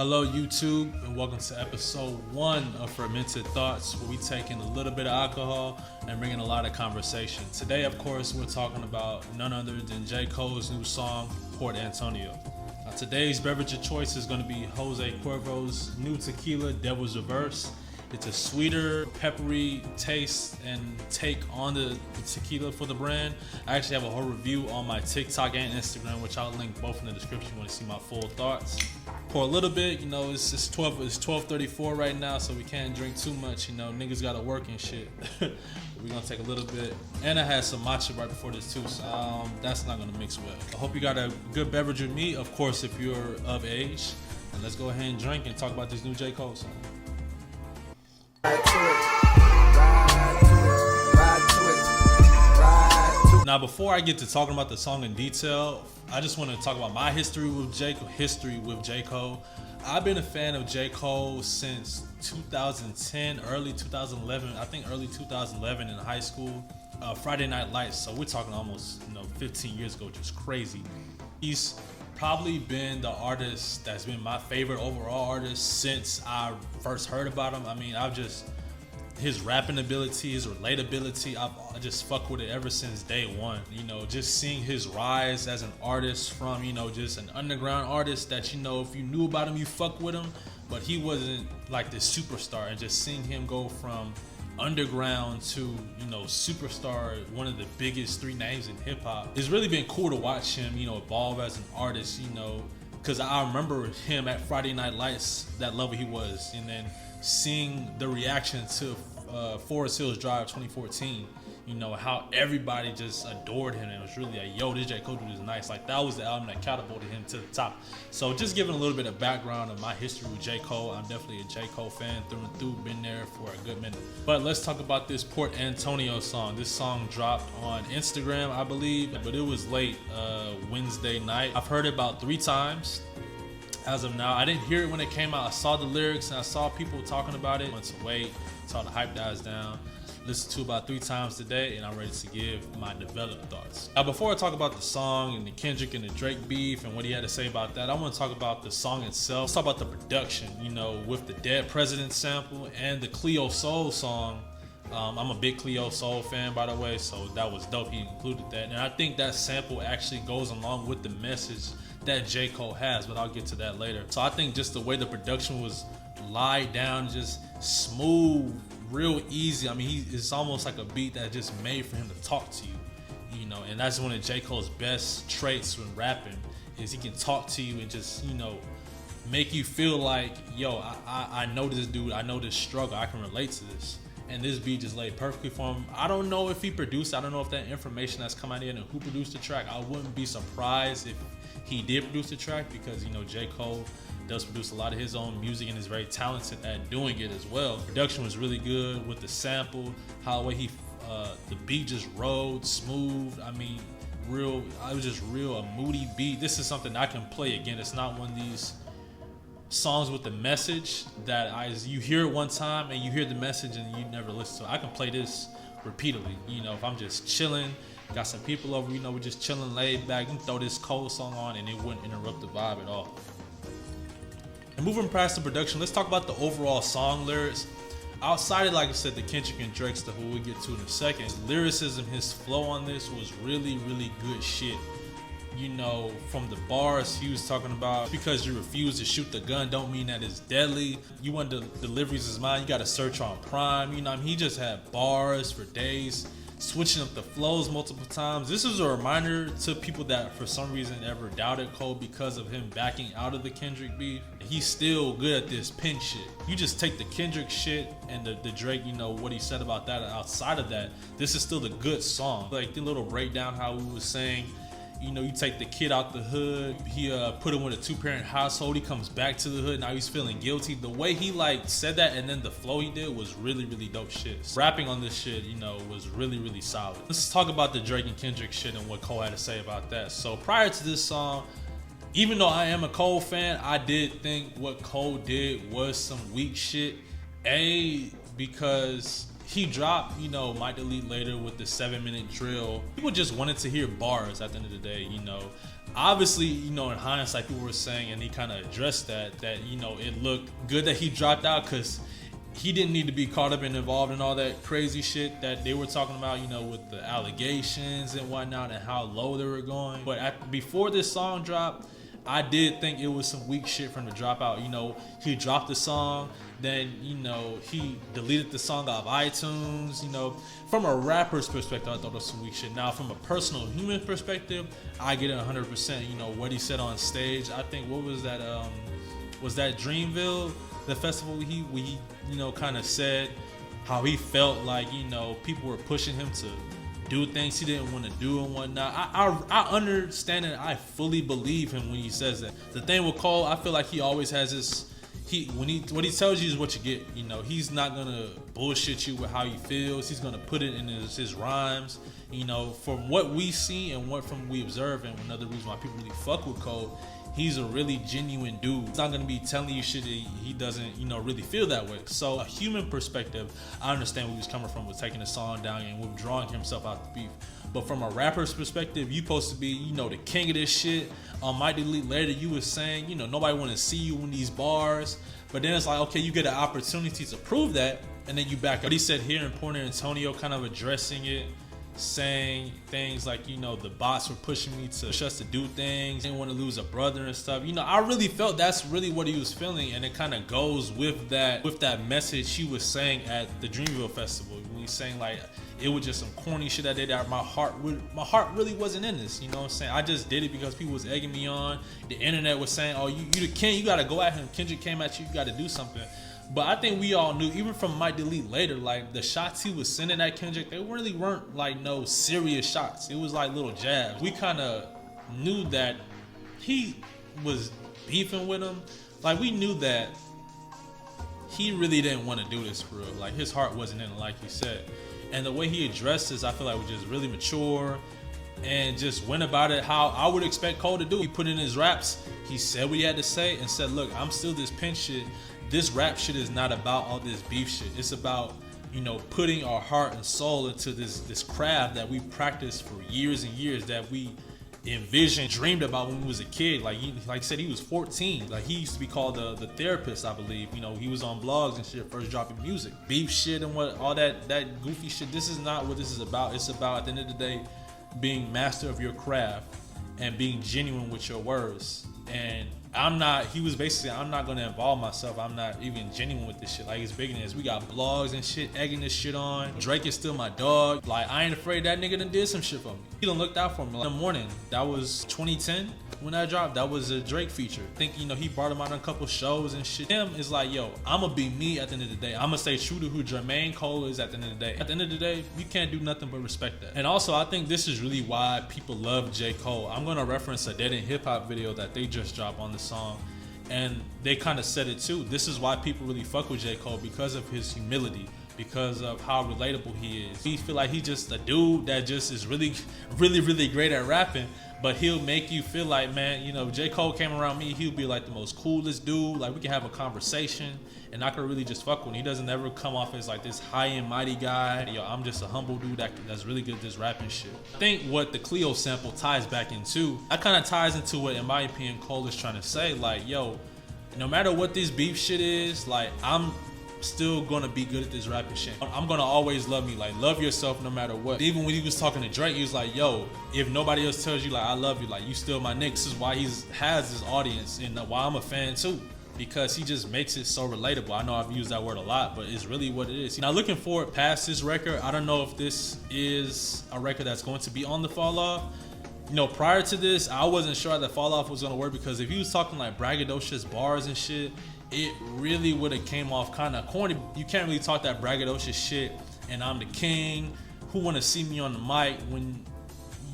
Hello YouTube, and welcome to episode 1 of Fermented Thoughts, where we take in a little bit of alcohol and bring in a lot of conversation. Today, of course, we're talking about none other than J. Cole's new song, Port Antonio. Today's beverage of choice is going to be Jose Cuervo's new tequila, Devil's Reverse. It's a sweeter, peppery taste and take on the tequila for the brand. I actually have a whole review on my TikTok and Instagram, which I'll link both in the description if you want to see my full thoughts. Pour a little bit, it's 12:34 right now, so we can't drink too much. Niggas gotta work and shit. We're gonna take a little bit, and I had some matcha right before this too, so that's not gonna mix well. I hope you got a good beverage with me, of course, if you're of age. And let's go ahead and drink and talk about this new J. Cole song. Now, before I get to talking about the song in detail, I just want to talk about my history with J. Cole. I've been a fan of J. Cole since 2010, early 2011. I think early 2011 in high school. Friday Night Lights. So we're talking almost 15 years ago, just crazy. He's probably been the artist that's been my favorite overall artist since I first heard about him. His rapping ability, his relatability, I just fuck with it ever since day one. Just seeing his rise as an artist from, just an underground artist that, if you knew about him, you fuck with him, but he wasn't like this superstar. And just seeing him go from underground to, superstar, one of the biggest 3 names in hip hop, it's really been cool to watch him, evolve as an artist, because I remember him at Friday Night Lights, that level he was, and then seeing the reaction to Forest Hills Drive 2014, how everybody just adored him. And it was really like, yo, this J. Cole dude is nice. Like, that was the album that catapulted him to the top. So just giving a little bit of background of my history with J. Cole. I'm definitely a J. Cole fan through and through, been there for a good minute. But let's talk about this Port Antonio song. This song dropped on Instagram, I believe, but it was late Wednesday night. I've heard it about 3 times. As of now, I didn't hear it when it came out. I saw the lyrics and I saw people talking about it. I went to wait until the hype dies down. Listened to about 3 times today, and I'm ready to give my developed thoughts. Now, before I talk about the song and the Kendrick and the Drake beef and what he had to say about that, I want to talk about the song itself. Let's talk about the production, with the Dead President sample and the Cleo Soul song. I'm a big Cleo Soul fan, by the way, so that was dope. He included that. And I think that sample actually goes along with the message that J. Cole has, but I'll get to that later. So I think just the way the production was lied down, just smooth, real easy. It's almost like a beat that just made for him to talk to you, and that's one of J. Cole's best traits when rapping, is he can talk to you and just, make you feel like, yo, I know this dude, I know this struggle, I can relate to this. And this beat just laid perfectly for him. I don't know if he produced, I don't know if that information that's come out in and who produced the track. I wouldn't be surprised if he did produce the track, because J. Cole does produce a lot of his own music and is very talented at doing it as well. Production was really good with the sample, how the way the beat just rode smooth. It was just real, a moody beat. This is something I can play again. It's not one of these songs with the message that you hear it one time and you hear the message and you never listen to it. I can play this repeatedly. If I'm just chilling, got some people over, we're just chilling, laid back, you can throw this Cole song on and it wouldn't interrupt the vibe at all. And moving past the production, let's talk about the overall song lyrics. Outside of, like I said, the Kendrick and Drake stuff, we'll get to in a second, his lyricism, his flow on this was really, really good shit. From the bars he was talking about, because you refuse to shoot the gun don't mean that it's deadly. You want the deliveries is mine, you gotta search on Prime. He just had bars for days, switching up the flows multiple times. This is a reminder to people that for some reason ever doubted Cole because of him backing out of the Kendrick beef. He's still good at this pen shit. You just take the Kendrick shit and the Drake, what he said about that. Outside of that, this is still the good song. Like the little breakdown, how we was saying, you take the kid out the hood, he put him in a 2-parent household, he comes back to the hood, now he's feeling guilty. The way he said that and then the flow he did was really, really dope shit. Rapping on this shit, was really, really solid. Let's talk about the Drake and Kendrick shit and what Cole had to say about that. So prior to this song, even though I am a Cole fan, I did think what Cole did was some weak shit. Because he dropped, Might Delete Later with the 7-minute drill. People just wanted to hear bars at the end of the day, Obviously, in hindsight, people were saying, and he kind of addressed that it looked good that he dropped out because he didn't need to be caught up and involved in all that crazy shit that they were talking about, with the allegations and whatnot and how low they were going. But before this song dropped, I did think it was some weak shit from the dropout. He dropped the song, then, he deleted the song off iTunes. From a rapper's perspective, I thought it was some weak shit. Now, from a personal human perspective, I get it 100%. What he said on stage, I think, what was that? Was that Dreamville, the festival he kind of said how he felt like, people were pushing him to do things he didn't want to do and whatnot. I understand it. I fully believe him when he says that. The thing with Cole, I feel like he always has this. What he tells you is what you get. He's not gonna bullshit you with how he feels. He's gonna put it in his rhymes. From what we see and from we observe, and another reason why people really fuck with Cole, he's a really genuine dude. He's not gonna be telling you shit that he doesn't, really feel that way. So a human perspective, I understand where he was coming from with taking the song down and withdrawing himself out the beef. But from a rapper's perspective, you supposed to be, the king of this shit. On My Delete Later, you was saying, nobody want to see you in these bars. But then it's like, okay, you get an opportunity to prove that, and then you back up. But he said here in Port Antonio, kind of addressing it, saying things like, the bots were pushing me to push us to do things. Didn't want to lose a brother and stuff. I really felt that's really what he was feeling, and it kind of goes with that message he was saying at the Dreamville Festival. When he's saying like, it was just some corny shit I did that my heart really wasn't in this. You know what I'm saying? I just did it because people was egging me on. The internet was saying, oh, you the king, you gotta go at him. Kendrick came at you, you gotta do something. But I think we all knew, even from My Delete Later, like the shots he was sending at Kendrick, they really weren't like no serious shots. It was like little jabs. We kind of knew that he was beefing with him. Like we knew that he really didn't want to do this for real. Like his heart wasn't in it, like he said. And the way he addressed this, I feel like was just really mature and just went about it how I would expect Cole to do. He put in his raps, he said what he had to say and said, look, I'm still this pen shit. This rap shit is not about all this beef shit. It's about, putting our heart and soul into this craft that we practiced for years and years, that we envisioned, dreamed about when we was a kid. Like I said, he was 14. Like he used to be called the therapist, I believe. He was on blogs and shit, first dropping music. Beef shit and all that goofy shit. This is not what this is about. It's about, at the end of the day, being master of your craft and being genuine with your words. And he was basically, I'm not gonna involve myself. I'm not even genuine with this shit. Like it's bigger than this. We got blogs and shit egging this shit on. Drake is still my dog. Like I ain't afraid that nigga done did some shit for me. He done looked out for me. Like, in the morning, that was 2010 when that dropped. That was a Drake feature. I think, he brought him out on a couple shows and shit. Him is like, yo, I'ma be me at the end of the day. I'ma stay true to who Jermaine Cole is at the end of the day. At the end of the day, you can't do nothing but respect that. And also, I think this is really why people love J. Cole. I'm gonna reference a Dead End Hip Hop video that they just dropped on the song. And they kind of said it too. This is why people really fuck with J. Cole, because of his humility, because of how relatable he is. We feel like he's just a dude that just is really, really, really great at rapping, but he'll make you feel like, man, J. Cole came around me, he'll be like the most coolest dude. Like we can have a conversation and I could really just fuck with him. He doesn't ever come off as like this high and mighty guy. Yo, I'm just a humble dude that's really good at this rapping shit. I think what the Cleo sample ties back into, that kind of ties into what, in my opinion, Cole is trying to say. Like, yo, no matter what this beef shit is, like I'm still gonna be good at this rapping shit. I'm gonna always love me. Like, love yourself no matter what. Even when he was talking to Drake, he was like, yo, if nobody else tells you like I love you, like you still my nigga. This is why he has this audience and why I'm a fan too, because he just makes it so relatable. I know I've used that word a lot, but it's really what it is. Now looking forward past this record, I don't know if this is a record that's going to be on the Fall Off. Prior to this, I wasn't sure that Fall Off was gonna work, because if he was talking like braggadocious bars and shit, it really would have came off kind of corny. You can't really talk that braggadocious shit and I'm the king, who want to see me on the mic, when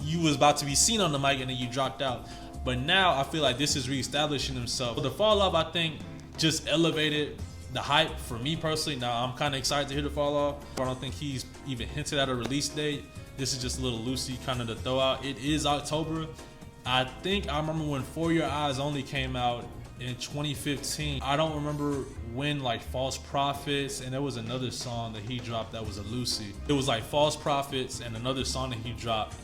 you was about to be seen on the mic and then you dropped out. But now I feel like this is reestablishing himself. The Fall Off, I think, just elevated the hype for me personally. Now I'm kind of excited to hear the Fall Off. I don't think he's even hinted at a release date. This is just a little loosey kind of to throw out. It is October. I think I remember when For Your Eyes Only came out in 2015. I don't remember when like False Prophets, and there was another song that he dropped that was a Lucy. It was like False Prophets and another song that he dropped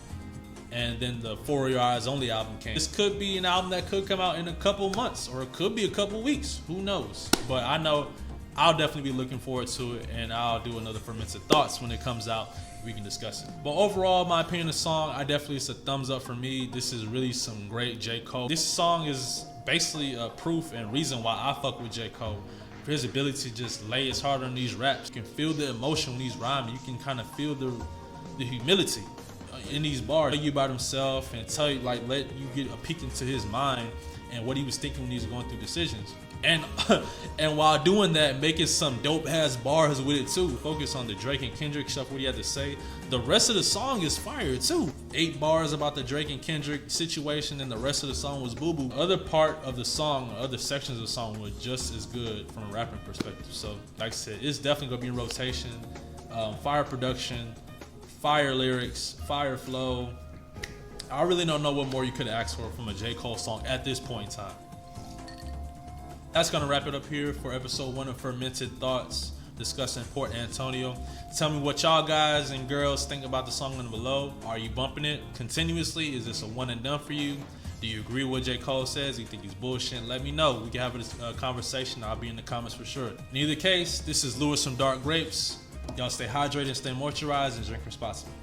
and then the For Your Eyes Only album came. This could be an album that could come out in a couple months, or it could be a couple weeks. Who knows? But I know I'll definitely be looking forward to it, and I'll do another Fermented Thoughts when it comes out. We can discuss it. But overall, my opinion of the song, it's a thumbs up for me. This is really some great J. Cole. This song is basically a proof and reason why I fuck with J. Cole. For his ability to just lay his heart on these raps. You can feel the emotion when he's rhyming. You can kind of feel the humility in these bars. Tell you about himself and tell you, like, let you get a peek into his mind and what he was thinking when he was going through decisions. And and while doing that, making some dope ass bars with it too. Focus on the Drake and Kendrick stuff, what he had to say. The rest of the song is fire too. 8 bars about the Drake and Kendrick situation, and the rest of the song was boo boo. Other part of the song, other sections of the song were just as good from a rapping perspective. So like I said, it's definitely gonna be in rotation. Fire production, fire lyrics, fire flow. I really don't know what more you could ask for from a J. Cole song at this point in time. That's gonna wrap it up here for episode 1 of Fermented Thoughts, discussing Port Antonio. Tell me what y'all guys and girls think about the song below. Are you bumping it continuously? Is this a one and done for you? Do you agree with what J. Cole says? Do you think he's bullshit? Let me know. We can have a conversation. I'll be in the comments for sure. In either case, this is Lewis from Dark Grapes. Y'all stay hydrated, stay moisturized, and drink responsibly.